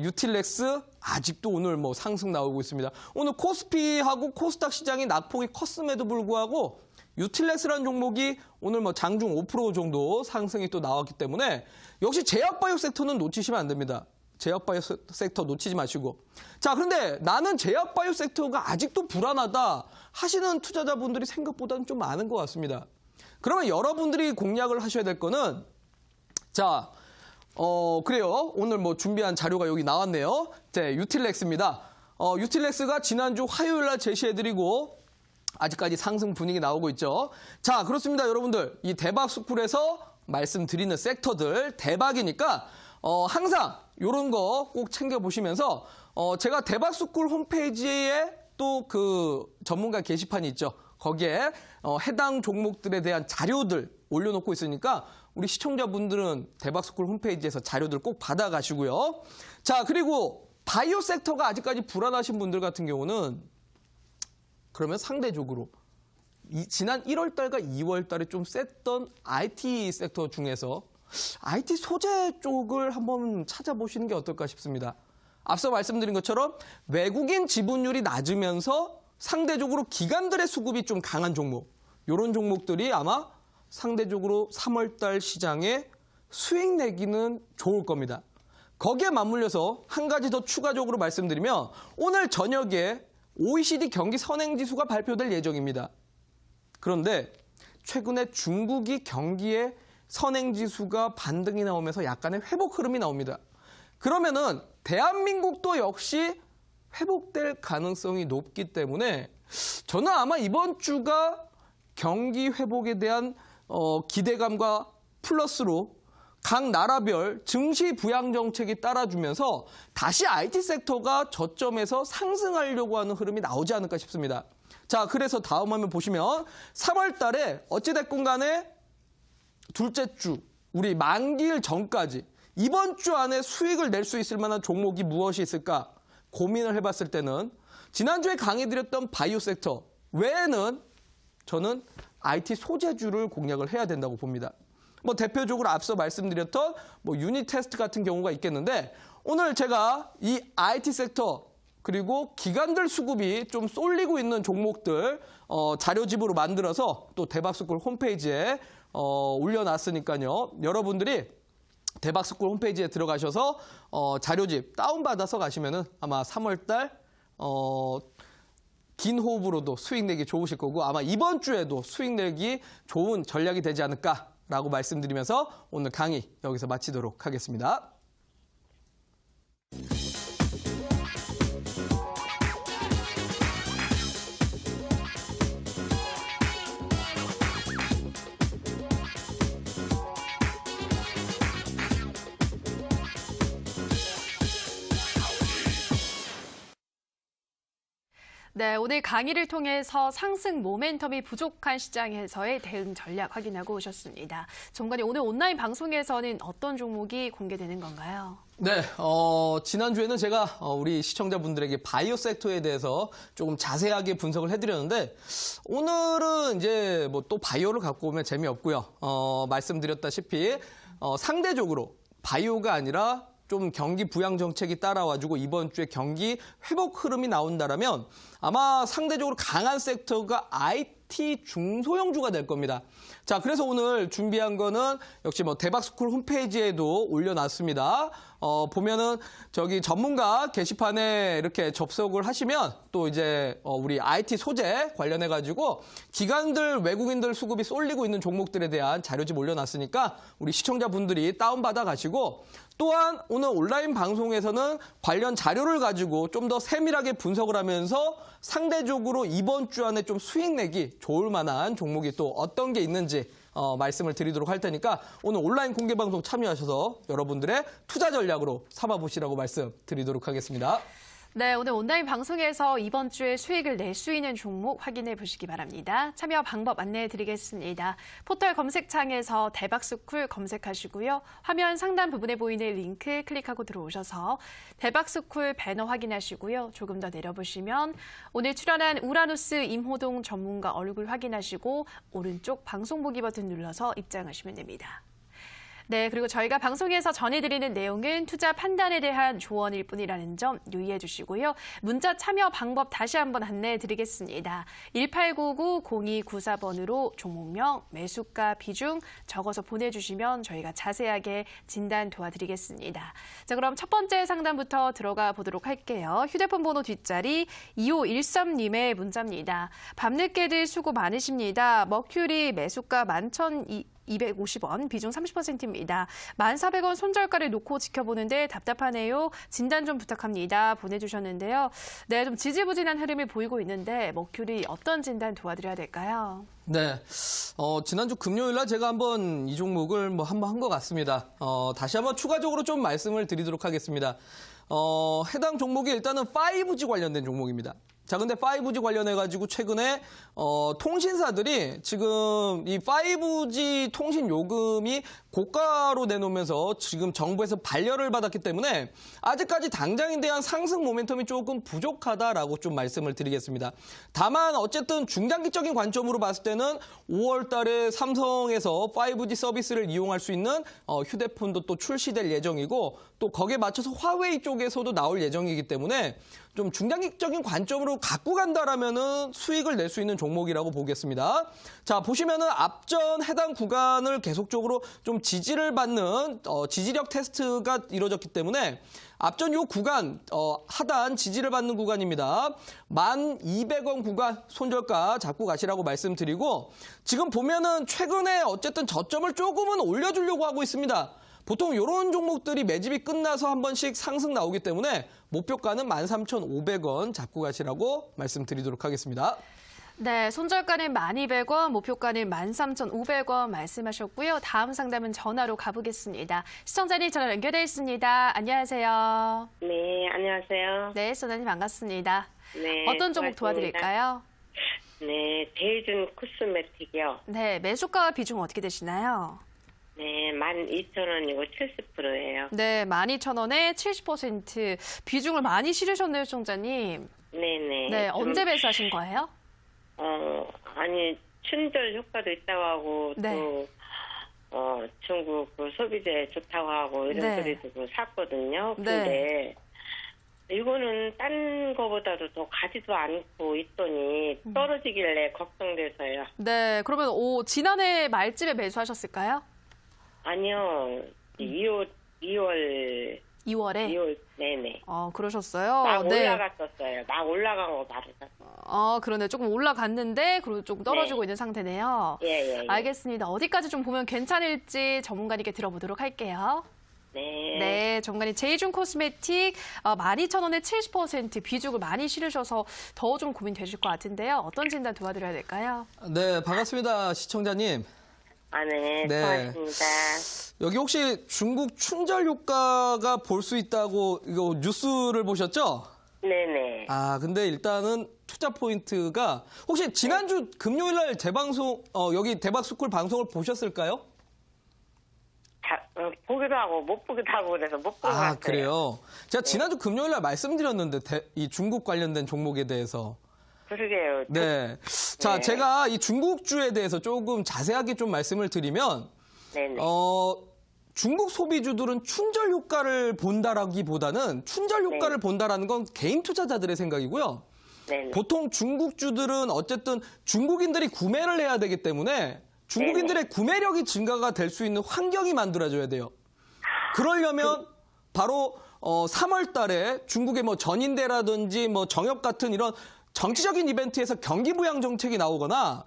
유틸렉스 아직도 오늘 상승 나오고 있습니다. 오늘 코스피하고 코스닥 시장이 낙폭이 컸음에도 불구하고 유틸렉스라는 종목이 오늘 장중 5% 정도 상승이 또 나왔기 때문에 역시 제약바이오 섹터는 놓치시면 안 됩니다. 제약바이오 섹터 놓치지 마시고. 자, 그런데 나는 제약바이오 섹터가 아직도 불안하다 하시는 투자자분들이 생각보다는 좀 많은 것 같습니다. 그러면 여러분들이 공략을 하셔야 될 거는 그래요. 오늘 준비한 자료가 여기 나왔네요. 유틸렉스입니다. 유틸렉스가 지난주 화요일 날 제시해드리고 아직까지 상승 분위기 나오고 있죠. 자, 그렇습니다. 여러분들. 이 대박스쿨에서 말씀드리는 섹터들 대박이니까 항상 이런 거 꼭 챙겨보시면서 제가 대박스쿨 홈페이지에 또 그 전문가 게시판이 있죠. 거기에 해당 종목들에 대한 자료들 올려놓고 있으니까 우리 시청자분들은 대박스쿨 홈페이지에서 자료들 꼭 받아가시고요. 자, 그리고 바이오 섹터가 아직까지 불안하신 분들 같은 경우는 그러면 상대적으로 지난 1월 달과 2월 달에 좀 셌던 IT 섹터 중에서 IT 소재 쪽을 한번 찾아보시는 게 어떨까 싶습니다. 앞서 말씀드린 것처럼 외국인 지분율이 낮으면서 상대적으로 기관들의 수급이 좀 강한 종목, 이런 종목들이 아마 상대적으로 3월 달 시장에 수익 내기는 좋을 겁니다. 거기에 맞물려서 한 가지 더 추가적으로 말씀드리면 오늘 저녁에 OECD 경기 선행지수가 발표될 예정입니다. 그런데 최근에 중국이 경기에 선행지수가 반등이 나오면서 약간의 회복 흐름이 나옵니다. 그러면은 대한민국도 역시 회복될 가능성이 높기 때문에 저는 아마 이번 주가 경기 회복에 대한 기대감과 플러스로 각 나라별 증시 부양 정책이 따라주면서 다시 IT 섹터가 저점에서 상승하려고 하는 흐름이 나오지 않을까 싶습니다. 자, 그래서 다음 화면 보시면 3월 달에 어찌됐건 간에 둘째 주, 우리 만기일 전까지 이번 주 안에 수익을 낼 수 있을 만한 종목이 무엇이 있을까 고민을 해봤을 때는 지난주에 강의드렸던 바이오 섹터 외에는 저는 IT 소재주를 공략을 해야 된다고 봅니다. 대표적으로 앞서 말씀드렸던 유니테스트 같은 경우가 있겠는데 오늘 제가 이 IT 섹터 그리고 기관들 수급이 좀 쏠리고 있는 종목들 자료집으로 만들어서 또 대박스쿨 홈페이지에 올려놨으니까요. 여러분들이 대박스쿨 홈페이지에 들어가셔서 자료집 다운받아서 가시면은 아마 3월달 긴 호흡으로도 수익 내기 좋으실 거고 아마 이번 주에도 수익 내기 좋은 전략이 되지 않을까라고 말씀드리면서 오늘 강의 여기서 마치도록 하겠습니다. 네, 오늘 강의를 통해서 상승 모멘텀이 부족한 시장에서의 대응 전략 확인하고 오셨습니다. 전문가님, 오늘 온라인 방송에서는 어떤 종목이 공개되는 건가요? 네, 지난주에는 제가 우리 시청자분들에게 바이오 섹터에 대해서 조금 자세하게 분석을 해드렸는데 오늘은 이제 뭐 또 바이오를 갖고 오면 재미없고요. 말씀드렸다시피 상대적으로 바이오가 아니라 좀 경기 부양 정책이 따라와주고 이번 주에 경기 회복 흐름이 나온다라면 아마 상대적으로 강한 섹터가 IT 중소형주가 될 겁니다. 자, 그래서 오늘 준비한 거는 역시 뭐 대박스쿨 홈페이지에도 올려놨습니다. 보면은 저기 전문가 게시판에 이렇게 접속을 하시면 또 이제 우리 IT 소재 관련해가지고 기관들 외국인들 수급이 쏠리고 있는 종목들에 대한 자료집 올려놨으니까 우리 시청자분들이 다운받아 가시고 또한 오늘 온라인 방송에서는 관련 자료를 가지고 좀 더 세밀하게 분석을 하면서 상대적으로 이번 주 안에 좀 수익 내기 좋을 만한 종목이 또 어떤 게 있는지 말씀을 드리도록 할 테니까 오늘 온라인 공개 방송 참여하셔서 여러분들의 투자 전략으로 삼아보시라고 말씀드리도록 하겠습니다. 네, 오늘 온라인 방송에서 이번 주에 수익을 낼 수 있는 종목 확인해 보시기 바랍니다. 참여 방법 안내해 드리겠습니다. 포털 검색창에서 대박스쿨 검색하시고요. 화면 상단 부분에 보이는 링크 클릭하고 들어오셔서 대박스쿨 배너 확인하시고요. 조금 더 내려보시면 오늘 출연한 우라노스 임호동 전문가 얼굴 확인하시고 오른쪽 방송 보기 버튼 눌러서 입장하시면 됩니다. 네, 그리고 저희가 방송에서 전해드리는 내용은 투자 판단에 대한 조언일 뿐이라는 점 유의해 주시고요. 문자 참여 방법 다시 한번 안내해 드리겠습니다. 1899-0294번으로 종목명, 매수가, 비중 적어서 보내주시면 저희가 자세하게 진단 도와드리겠습니다. 자, 그럼 첫 번째 상담부터 들어가 보도록 할게요. 휴대폰 번호 뒷자리 2513님의 문자입니다. 밤늦게들 수고 많으십니다. 머큐리 매수가 11,250원, 비중 30%입니다. 1,400원 손절가를 놓고 지켜보는데 답답하네요. 진단 좀 부탁합니다. 보내주셨는데요. 네, 좀 지지부진한 흐름을 보이고 있는데 머큐리 어떤 진단 도와드려야 될까요? 네, 지난주 금요일 날 제가 한번 이 종목을 한번 한 것 같습니다. 다시 한번 추가적으로 좀 말씀을 드리도록 하겠습니다. 해당 종목이 일단은 5G 관련된 종목입니다. 자, 근데 5G 관련해가지고 최근에 통신사들이 지금 이 5G 통신 요금이 고가로 내놓으면서 지금 정부에서 반려를 받았기 때문에 아직까지 당장에 대한 상승 모멘텀이 조금 부족하다라고 좀 말씀을 드리겠습니다. 다만 어쨌든 중장기적인 관점으로 봤을 때는 5월 달에 삼성에서 5G 서비스를 이용할 수 있는 휴대폰도 또 출시될 예정이고 또 거기에 맞춰서 화웨이 쪽에서도 나올 예정이기 때문에 좀 중장기적인 관점으로 갖고 간다라면은 수익을 낼 수 있는 종목이라고 보겠습니다. 자, 보시면은 앞전 해당 구간을 계속적으로 좀 지지를 받는 지지력 테스트가 이루어졌기 때문에 앞전 요 구간 하단 지지를 받는 구간입니다. 1,200원 구간 손절가 잡고 가시라고 말씀드리고 지금 보면은 최근에 어쨌든 저점을 조금은 올려주려고 하고 있습니다. 보통 이런 종목들이 매집이 끝나서 한 번씩 상승 나오기 때문에 목표가는 13,500원 잡고 가시라고 말씀드리도록 하겠습니다. 네, 손절가는 1,200원, 목표가는 13,500원 말씀하셨고요. 다음 상담은 전화로 가보겠습니다. 시청자님 전화 연결돼 있습니다. 안녕하세요. 네, 안녕하세요. 네, 시청자님 반갑습니다. 네, 어떤 종목 고맙습니다. 도와드릴까요? 네, 대준 코스메틱이요. 네, 매수가와 비중 어떻게 되시나요? 네, 12,000원이고 70%예요. 네, 12,000원에 70% 비중을 많이 실으셨네요, 시청자님. 네네. 네, 언제 배수하신 거예요? 아니, 춘절 효과도 있다고 하고, 네. 또, 중국 그 소비재 좋다고 하고, 이런 네. 소리 듣고 샀거든요. 네. 근데, 이거는 딴 거보다도 더 가지도 않고 있더니 떨어지길래 걱정돼서요. 네, 그러면 지난해 말쯤에 매수하셨을까요? 아니요. 2월 2월에? 네네. 그러셨어요? 막 네. 올라갔었어요. 막 올라간 거 바로 샀어요. 그러네. 조금 올라갔는데, 그리고 조금 떨어지고 있는 상태네요. 예. 알겠습니다. 어디까지 좀 보면 괜찮을지 전문가님께 들어보도록 할게요. 네. 네, 전문가님 제이준 코스메틱 12,000원에 70% 비중을 많이 실으셔서 더 좀 고민되실 것 같은데요. 어떤 진단 도와드려야 될까요? 네, 반갑습니다. 시청자님. 네. 고맙습니다. 여기 혹시 중국 충절 효과가 볼 수 있다고 이거 뉴스를 보셨죠? 네네. 근데 일단은 투자 포인트가 혹시 지난주 금요일 날 재방송, 여기 대박스쿨 방송을 보셨을까요? 보기도 하고 못 보기도 하고 그래서 못 본 것 같아요. 그래요? 제가 지난주 금요일 날 말씀드렸는데, 이 중국 관련된 종목에 대해서. 그러게요. 네. 자, 네. 제가 이 중국주에 대해서 조금 자세하게 좀 말씀을 드리면, 네네. 중국 소비주들은 춘절 효과를 본다라기보다는 춘절 효과를 본다라는 건 개인 투자자들의 생각이고요. 네네. 보통 중국주들은 어쨌든 중국인들이 구매를 해야 되기 때문에 중국인들의 구매력이 증가가 될 수 있는 환경이 만들어져야 돼요. 그러려면 바로 3월 달에 중국의 뭐 전인대라든지 뭐 정협 같은 이런 정치적인 이벤트에서 경기 부양 정책이 나오거나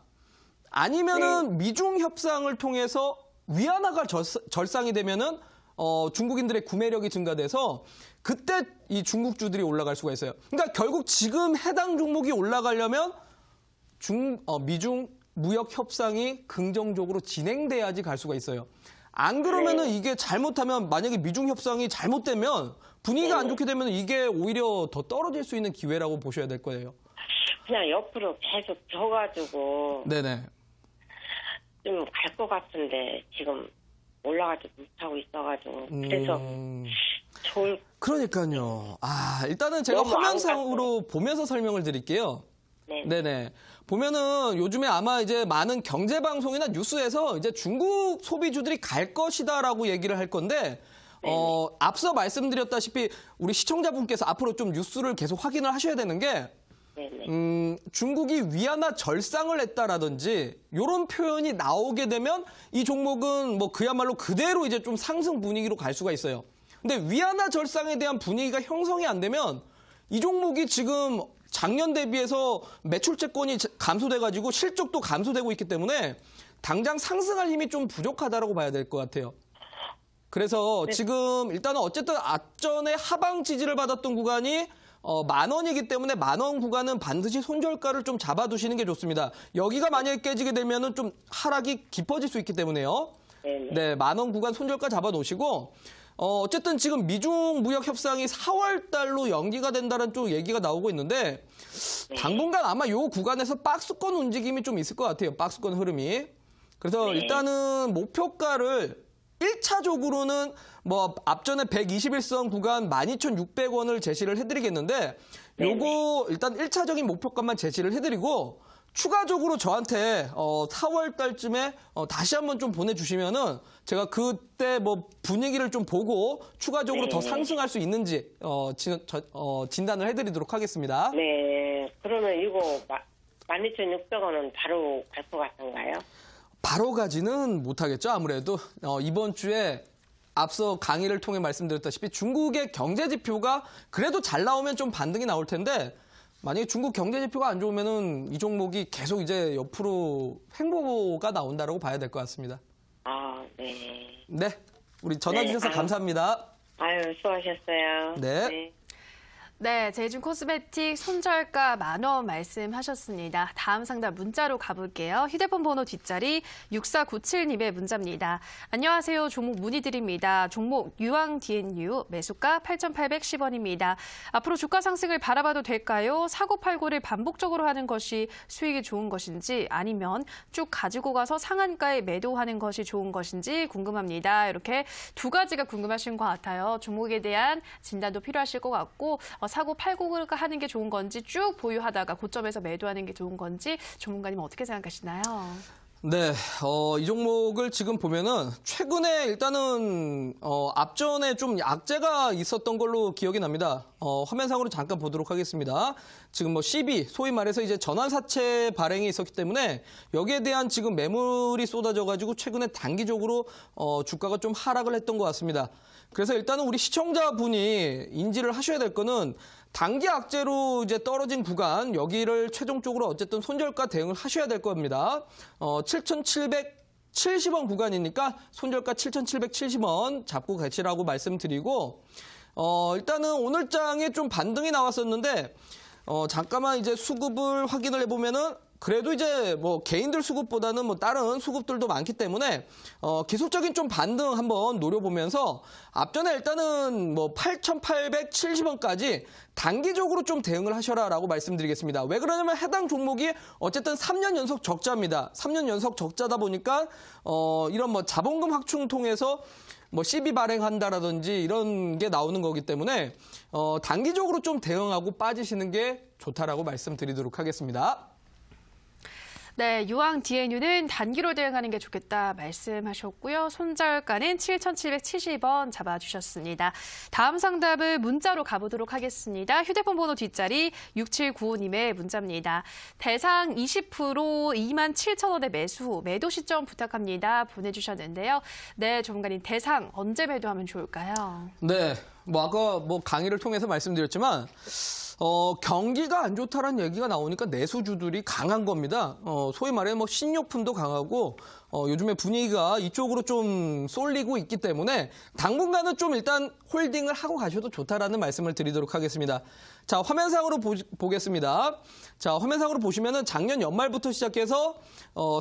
아니면은 미중 협상을 통해서 위안화가 절상이 되면은 중국인들의 구매력이 증가돼서 그때 이 중국주들이 올라갈 수가 있어요. 그러니까 결국 지금 해당 종목이 올라가려면 미중 무역 협상이 긍정적으로 진행돼야지 갈 수가 있어요. 안 그러면은 이게 잘못하면 만약에 미중 협상이 잘못되면 분위기가 안 좋게 되면 이게 오히려 더 떨어질 수 있는 기회라고 보셔야 될 거예요. 그냥 옆으로 계속 져가지고 네네. 좀 갈 것 같은데 지금 올라가지 못하고 있어가지고 그래서 좋을. 그러니까요. 일단은 제가 너무 화면상으로 보면서 설명을 드릴게요. 네. 네네. 보면은 요즘에 아마 이제 많은 경제방송이나 뉴스에서 이제 중국 소비주들이 갈 것이다라고 얘기를 할 건데, 앞서 말씀드렸다시피 우리 시청자분께서 앞으로 좀 뉴스를 계속 확인을 하셔야 되는 게, 네네. 중국이 위안화 절상을 했다라든지 이런 표현이 나오게 되면 이 종목은 뭐 그야말로 그대로 이제 좀 상승 분위기로 갈 수가 있어요. 근데 위안화 절상에 대한 분위기가 형성이 안 되면 이 종목이 지금 작년 대비해서 매출채권이 감소돼가지고 실적도 감소되고 있기 때문에 당장 상승할 힘이 좀 부족하다라고 봐야 될 것 같아요. 그래서 지금 일단은 어쨌든 앞전에 하방 지지를 받았던 구간이 10,000원이기 때문에 10,000원 구간은 반드시 손절가를 좀 잡아두시는 게 좋습니다. 여기가 만약에 깨지게 되면은 좀 하락이 깊어질 수 있기 때문에요. 네, 10,000원 구간 손절가 잡아놓으시고, 어쨌든 지금 미중 무역 협상이 4월 달로 연기가 된다는 쪽 얘기가 나오고 있는데, 당분간 아마 요 구간에서 박스권 움직임이 좀 있을 것 같아요. 박스권 흐름이. 그래서 일단은 목표가를 1차적으로는 뭐 앞전에 121선 구간 12,600원을 제시를 해드리겠는데 요거 일단 1차적인 목표가만 제시를 해드리고 추가적으로 저한테 4월 달쯤에 다시 한번 좀 보내주시면은 제가 그때 뭐 분위기를 좀 보고 추가적으로 더 상승할 수 있는지 진단을 해드리도록 하겠습니다. 네. 그러면 이거 12,600원은 바로 갈 것 같은가요? 바로 가지는 못하겠죠. 아무래도 이번 주에 앞서 강의를 통해 말씀드렸다시피 중국의 경제 지표가 그래도 잘 나오면 좀 반등이 나올 텐데 만약에 중국 경제 지표가 안 좋으면은 이 종목이 계속 이제 옆으로 횡보가 나온다라고 봐야 될 것 같습니다. 네. 네, 우리 전화 주셔서 감사합니다. 수고하셨어요. 네. 네, 제이준 코스메틱 손절가 10,000원 말씀하셨습니다. 다음 상담 문자로 가볼게요. 휴대폰 번호 뒷자리 6497님의 문자입니다. 안녕하세요. 종목 문의드립니다. 종목 유황 DNU 매수가 8,810원입니다. 앞으로 주가 상승을 바라봐도 될까요? 사고팔고를 반복적으로 하는 것이 수익이 좋은 것인지 아니면 쭉 가지고 가서 상한가에 매도하는 것이 좋은 것인지 궁금합니다. 이렇게 두 가지가 궁금하신 것 같아요. 종목에 대한 진단도 필요하실 것 같고 사고 팔고를 하는 게 좋은 건지 쭉 보유하다가 고점에서 매도하는 게 좋은 건지 전문가님은 어떻게 생각하시나요? 네, 이 종목을 지금 보면은 최근에 일단은 앞전에 좀 약재가 있었던 걸로 기억이 납니다. 화면상으로 잠깐 보도록 하겠습니다. 지금 뭐 CB, 소위 말해서 이제 전환사채 발행이 있었기 때문에 여기에 대한 지금 매물이 쏟아져가지고 최근에 단기적으로 주가가 좀 하락을 했던 것 같습니다. 그래서 일단은 우리 시청자분이 인지를 하셔야 될 거는 단기 악재로 이제 떨어진 구간 여기를 최종적으로 어쨌든 손절가 대응을 하셔야 될 겁니다. 7,770원 구간이니까 손절가 7,770원 잡고 가시라고 말씀드리고 일단은 오늘 장에 좀 반등이 나왔었는데 잠깐만 이제 수급을 확인을 해보면은 그래도 이제 뭐 개인들 수급보다는 뭐 다른 수급들도 많기 때문에 기술적인 좀 반등 한번 노려보면서 앞전에 일단은 뭐 8,870원까지 단기적으로 좀 대응을 하셔라라고 말씀드리겠습니다. 왜 그러냐면 해당 종목이 어쨌든 3년 연속 적자입니다. 3년 연속 적자다 보니까 이런 뭐 자본금 확충 통해서 뭐 CB 발행한다라든지 이런 게 나오는 거기 때문에 단기적으로 좀 대응하고 빠지시는 게 좋다라고 말씀드리도록 하겠습니다. 네, 유황 DNU는 단기로 대응하는 게 좋겠다 말씀하셨고요. 손절가는 7,770원 잡아주셨습니다. 다음 상담은 문자로 가보도록 하겠습니다. 휴대폰 번호 뒷자리 6795님의 문자입니다. 대상 20% 27,000원에 매수, 매도 시점 부탁합니다. 보내주셨는데요. 네, 전문가님 대상 언제 매도하면 좋을까요? 네, 뭐 아까 뭐 강의를 통해서 말씀드렸지만 경기가 안 좋다라는 얘기가 나오니까 내수주들이 강한 겁니다. 소위 말해 뭐 신용품도 강하고 요즘에 분위기가 이쪽으로 좀 쏠리고 있기 때문에 당분간은 좀 일단 홀딩을 하고 가셔도 좋다라는 말씀을 드리도록 하겠습니다. 자, 화면상으로 보겠습니다. 자, 화면상으로 보시면은 작년 연말부터 시작해서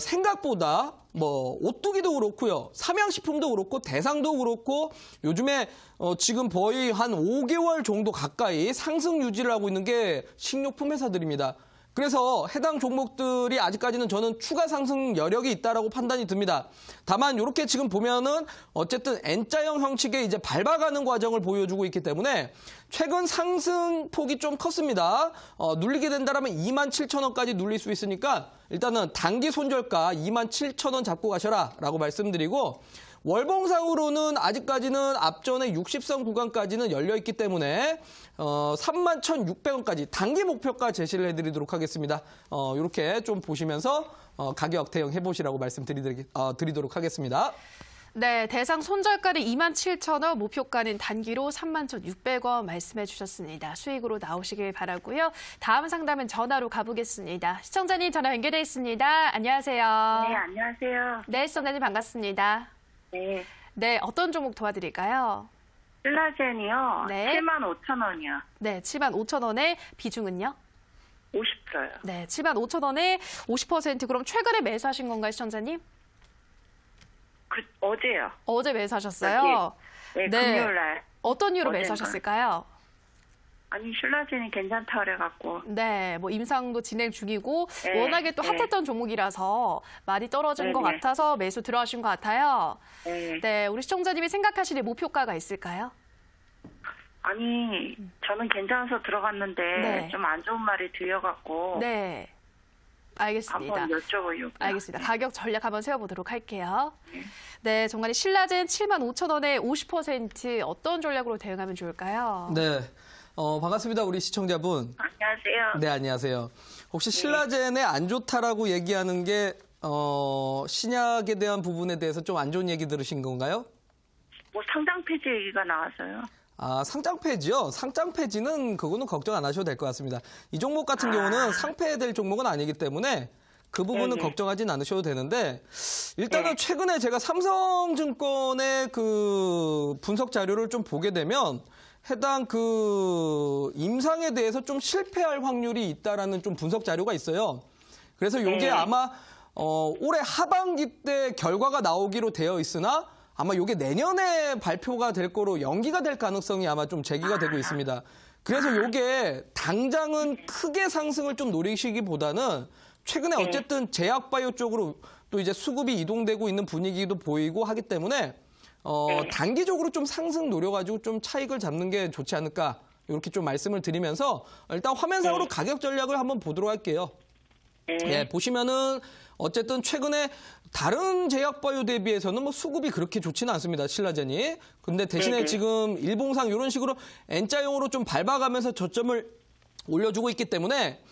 생각보다 뭐 오뚜기도 그렇고요. 삼양식품도 그렇고 대상도 그렇고 요즘에 지금 거의 한 5개월 정도 가까이 상승 유지를 하고 있는 게 식료품 회사들입니다. 그래서 해당 종목들이 아직까지는 저는 추가 상승 여력이 있다라고 판단이 듭니다. 다만 이렇게 지금 보면은 어쨌든 N자형 형식의 이제 밟아가는 과정을 보여주고 있기 때문에 최근 상승 폭이 좀 컸습니다. 눌리게 된다라면 27,000원까지 눌릴 수 있으니까 일단은 단기 손절가 27,000원 잡고 가셔라라고 말씀드리고 월봉상으로는 아직까지는 앞전에 60선 구간까지는 열려있기 때문에 31,600원까지 단기 목표가 제시를 해드리도록 하겠습니다. 이렇게 좀 보시면서 가격 대응해보시라고 말씀드리도록 하겠습니다. 네, 대상 손절가는 27,000원, 목표가는 단기로 31,600원 말씀해 주셨습니다. 수익으로 나오시길 바라고요. 다음 상담은 전화로 가보겠습니다. 시청자님 전화 연결돼 있습니다. 안녕하세요. 네, 안녕하세요. 네, 시청자님 반갑습니다. 네. 네, 어떤 종목 도와드릴까요? 신라젠이요. 네. 75,000원이요. 네, 75,000원의 비중은요? 50%요. 네, 75,000원에 50% 그럼 최근에 매수하신 건가요, 시청자님? 어제요. 어제 매수하셨어요? 네, 금요일 날. 어떤 이유로 어젠가. 매수하셨을까요? 아니, 신라젠이 괜찮다 그래갖고. 네, 뭐 임상도 진행 중이고 네, 워낙에 또 네. 핫했던 종목이라서 많이 떨어진 네, 것 네. 같아서 매수 들어가신 것 같아요. 네. 네, 우리 시청자님이 생각하시는 목표가가 있을까요? 아니, 저는 괜찮아서 들어갔는데 네. 좀 안 좋은 말이 들려갖고 네, 알겠습니다. 한번 여쭤보려고요. 알겠습니다. 가격 전략 한번 세워보도록 할게요. 네, 정관이 신라젠 75,000원에 50% 어떤 전략으로 대응하면 좋을까요? 네, 반갑습니다. 우리 시청자분. 안녕하세요. 네, 안녕하세요. 혹시 신라젠에 안 좋다라고 얘기하는 게 신약에 대한 부분에 대해서 좀 안 좋은 얘기 들으신 건가요? 뭐 상장 폐지 얘기가 나와서요. 아, 상장 폐지요? 상장 폐지는 그거는 걱정 안 하셔도 될 것 같습니다. 이 종목 같은 경우는 상폐될 종목은 아니기 때문에 그 부분은 네네. 걱정하진 않으셔도 되는데 일단은 네. 최근에 제가 삼성증권의 그 분석 자료를 좀 보게 되면 해당 그 임상에 대해서 좀 실패할 확률이 있다라는 좀 분석 자료가 있어요. 그래서 이게 네. 아마 올해 하반기 때 결과가 나오기로 되어 있으나 아마 이게 내년에 발표가 될 거로 연기가 될 가능성이 아마 좀 제기가 되고 있습니다. 그래서 이게 당장은 크게 상승을 좀 노리시기보다는 최근에 어쨌든 제약바이오 쪽으로 또 이제 수급이 이동되고 있는 분위기도 보이고 하기 때문에 단기적으로 좀 상승 노려가지고 좀 차익을 잡는 게 좋지 않을까 이렇게 좀 말씀을 드리면서 일단 화면상으로 가격 전략을 한번 보도록 할게요. 예, 보시면은 어쨌든 최근에 다른 제약바이오 대비해서는 뭐 수급이 그렇게 좋지는 않습니다. 신라젠이. 근데 대신에 네네. 지금 일봉상 이런 식으로 N자형으로 좀 밟아가면서 저점을 올려주고 있기 때문에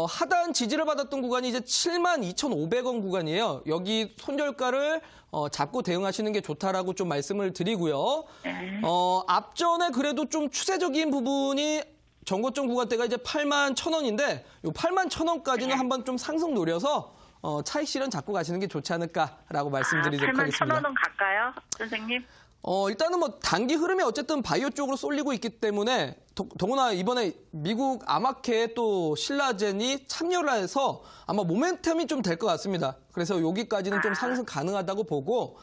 하단 지지를 받았던 구간이 이제 72,500원 구간이에요. 여기 손절가를 잡고 대응하시는 게 좋다라고 좀 말씀을 드리고요. 앞전에 그래도 좀 추세적인 부분이 전고점 구간대가 이제 81,000원인데 이 81,000원까지는 한번 좀 상승 노려서 차익 실현 잡고 가시는 게 좋지 않을까라고 말씀드리도록 하겠습니다. 81,000원은 갈까요, 선생님? 일단은 뭐 단기 흐름이 어쨌든 바이오 쪽으로 쏠리고 있기 때문에 더구나 이번에 미국 아마케에 또 신라젠이 참여를 해서 아마 모멘텀이 좀 될 것 같습니다. 그래서 여기까지는 좀 상승 가능하다고 보고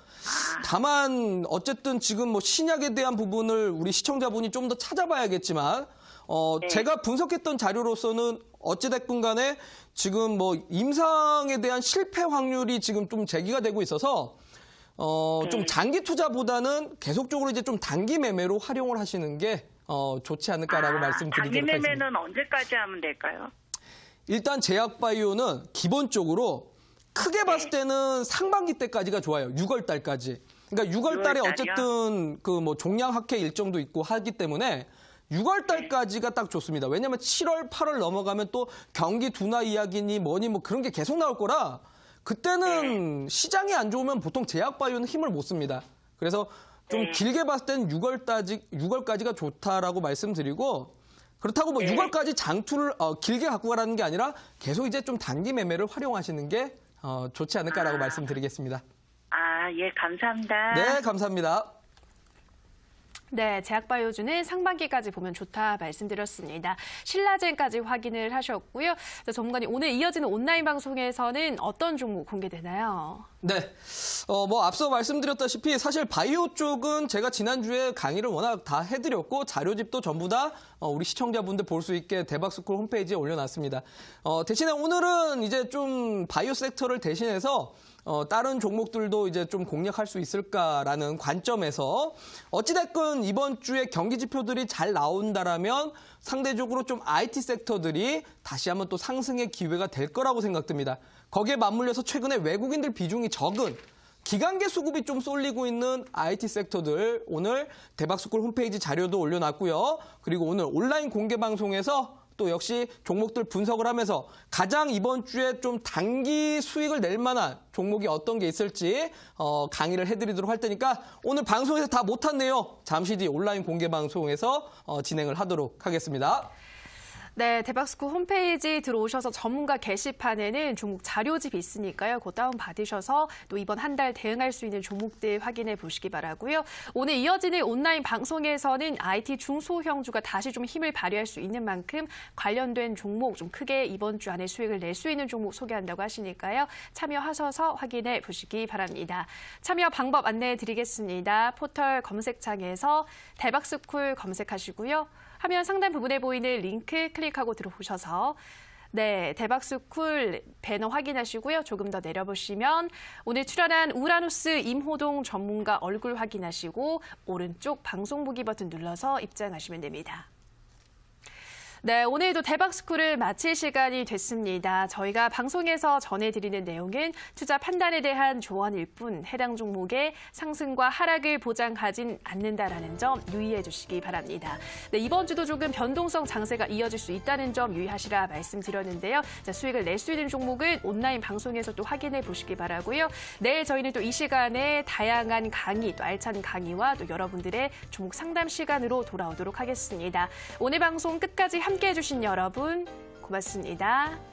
다만 어쨌든 지금 뭐 신약에 대한 부분을 우리 시청자분이 좀 더 찾아봐야겠지만 제가 분석했던 자료로서는 어찌됐건 간에 지금 뭐 임상에 대한 실패 확률이 지금 좀 제기가 되고 있어서 좀 장기 투자보다는 계속적으로 이제 좀 단기 매매로 활용을 하시는 게 좋지 않을까라고 말씀드리도록 단기 하겠습니다. 매매는 언제까지 하면 될까요? 일단 제약바이오는 기본적으로 크게 봤을 때는 상반기 때까지가 좋아요. 6월 달까지. 그러니까 6월 달에 6월 달이요? 어쨌든 그 뭐 종양 학회 일정도 있고 하기 때문에 6월 달까지가 딱 좋습니다. 왜냐하면 7월, 8월 넘어가면 또 경기 둔화 이야기니 뭐니 뭐 그런 게 계속 나올 거라 그때는 시장이 안 좋으면 보통 제약바이오는 힘을 못 씁니다. 그래서 좀 길게 봤을 때는 6월까지가 좋다라고 말씀드리고 그렇다고 뭐 6월까지 장투를 길게 갖고 가라는 게 아니라 계속 이제 좀 단기 매매를 활용하시는 게 좋지 않을까라고 말씀드리겠습니다. 예, 감사합니다. 네, 감사합니다. 네, 제약바이오주는 상반기까지 보면 좋다 말씀드렸습니다. 신라젠까지 확인을 하셨고요. 자, 전문가님, 오늘 이어지는 온라인 방송에서는 어떤 종목 공개되나요? 네, 뭐 앞서 말씀드렸다시피 사실 바이오 쪽은 제가 지난주에 강의를 워낙 다 해드렸고 자료집도 전부 다 우리 시청자분들 볼 수 있게 대박스쿨 홈페이지에 올려놨습니다. 대신에 오늘은 이제 좀 바이오 섹터를 대신해서 다른 종목들도 이제 좀 공략할 수 있을까라는 관점에서 어찌됐건 이번 주에 경기 지표들이 잘 나온다라면 상대적으로 좀 IT 섹터들이 다시 한번 또 상승의 기회가 될 거라고 생각됩니다. 거기에 맞물려서 최근에 외국인들 비중이 적은 기관계 수급이 좀 쏠리고 있는 IT 섹터들 오늘 대박스쿨 홈페이지 자료도 올려놨고요. 그리고 오늘 온라인 공개 방송에서 또 역시 종목들 분석을 하면서 가장 이번 주에 좀 단기 수익을 낼 만한 종목이 어떤 게 있을지 강의를 해드리도록 할 테니까 오늘 방송에서 다 못한 내용 잠시 뒤 온라인 공개 방송에서 진행을 하도록 하겠습니다. 네, 대박스쿨 홈페이지 들어오셔서 전문가 게시판에는 종목 자료집이 있으니까요. 그거 다운받으셔서 또 이번 한 달 대응할 수 있는 종목들 확인해 보시기 바라고요. 오늘 이어지는 온라인 방송에서는 IT 중소형주가 다시 좀 힘을 발휘할 수 있는 만큼 관련된 종목 좀 크게 이번 주 안에 수익을 낼 수 있는 종목 소개한다고 하시니까요. 참여하셔서 확인해 보시기 바랍니다. 참여 방법 안내해 드리겠습니다. 포털 검색창에서 대박스쿨 검색하시고요. 화면 상단 부분에 보이는 링크 클릭하고 들어오셔서 네, 대박스쿨 배너 확인하시고요. 조금 더 내려보시면 오늘 출연한 우라노스 임호동 전문가 얼굴 확인하시고 오른쪽 방송 보기 버튼 눌러서 입장하시면 됩니다. 네, 오늘도 대박스쿨을 마칠 시간이 됐습니다. 저희가 방송에서 전해드리는 내용은 투자 판단에 대한 조언일 뿐 해당 종목의 상승과 하락을 보장하진 않는다라는 점 유의해 주시기 바랍니다. 네, 이번 주도 조금 변동성 장세가 이어질 수 있다는 점 유의하시라 말씀드렸는데요. 자, 수익을 낼 수 있는 종목은 온라인 방송에서 또 확인해 보시기 바라고요. 내일 저희는 또 이 시간에 다양한 강의, 또 알찬 강의와 또 여러분들의 종목 상담 시간으로 돌아오도록 하겠습니다. 오늘 방송 끝까지 함께해 주신 여러분 고맙습니다.